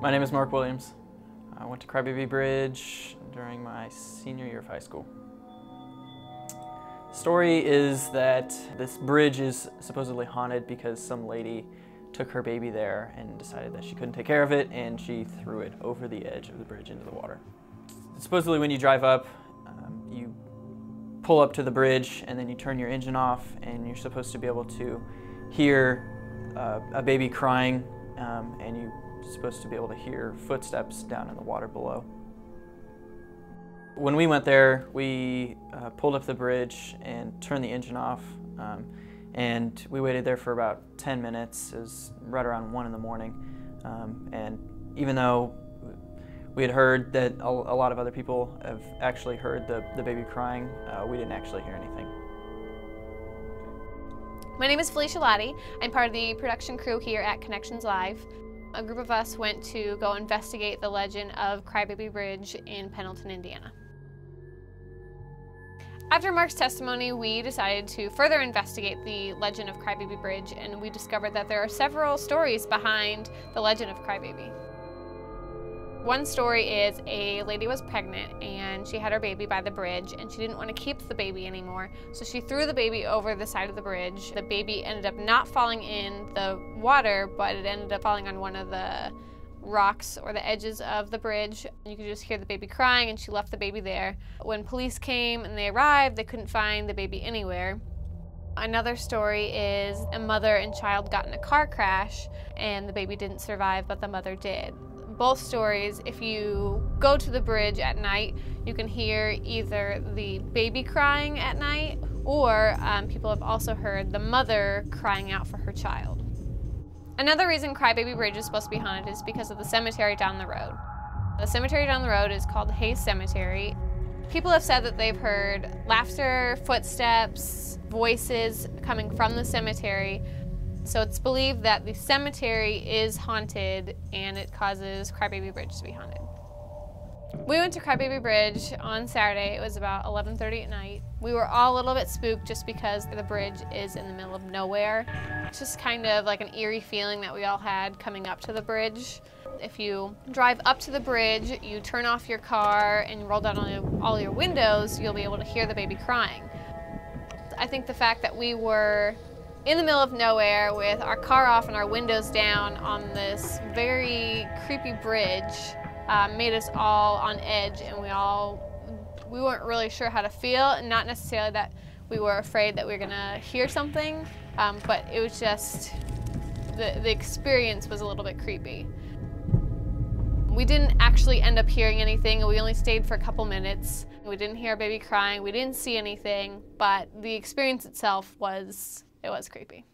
My name is Mark Williams. I went to Crybaby Bridge during my senior year of high school. The story is that this bridge is supposedly haunted because some lady took her baby there and decided that she couldn't take care of it, and she threw it over the edge of the bridge into the water. Supposedly when you drive up, you pull up to the bridge and then you turn your engine off, and you're supposed to be able to hear a baby crying, and you're supposed to be able to hear footsteps down in the water below. When we went there, we pulled up the bridge and turned the engine off, and we waited there for about 10 minutes. It was right around 1 in the morning, and even though we had heard that a lot of other people have actually heard the baby crying, we didn't actually hear anything. My name is Felicia Lahti. I'm part of the production crew here at Connections Live. A group of us went to go investigate the legend of Crybaby Bridge in Pendleton, Indiana. After Mark's testimony, we decided to further investigate the legend of Crybaby Bridge, and we discovered that there are several stories behind the legend of Crybaby. One story is a lady was pregnant and she had her baby by the bridge, and she didn't want to keep the baby anymore, so she threw the baby over the side of the bridge. The baby ended up not falling in the water, but it ended up falling on one of the rocks or the edges of the bridge. You could just hear the baby crying, and she left the baby there. When police came and they arrived, they couldn't find the baby anywhere. Another story is a mother and child got in a car crash and the baby didn't survive, but the mother did. Both stories, if you go to the bridge at night, you can hear either the baby crying at night, or people have also heard the mother crying out for her child. Another reason Crybaby Bridge is supposed to be haunted is because of the cemetery down the road. The cemetery down the road is called Hayes Cemetery. People have said that they've heard laughter, footsteps, voices coming from the cemetery. So it's believed that the cemetery is haunted, and it causes Crybaby Bridge to be haunted. We went to Crybaby Bridge on Saturday. It was about 11:30 at night. We were all a little bit spooked just because the bridge is in the middle of nowhere. It's just kind of like an eerie feeling that we all had coming up to the bridge. If you drive up to the bridge, you turn off your car and roll down all your windows, you'll be able to hear the baby crying. I think the fact that we were in the middle of nowhere with our car off and our windows down on this very creepy bridge made us all on edge, and we weren't really sure how to feel, and not necessarily that we were afraid that we were gonna hear something, but it was just, the experience was a little bit creepy. We didn't actually end up hearing anything. We only stayed for a couple minutes. We didn't hear a baby crying, we didn't see anything, but the experience itself was creepy.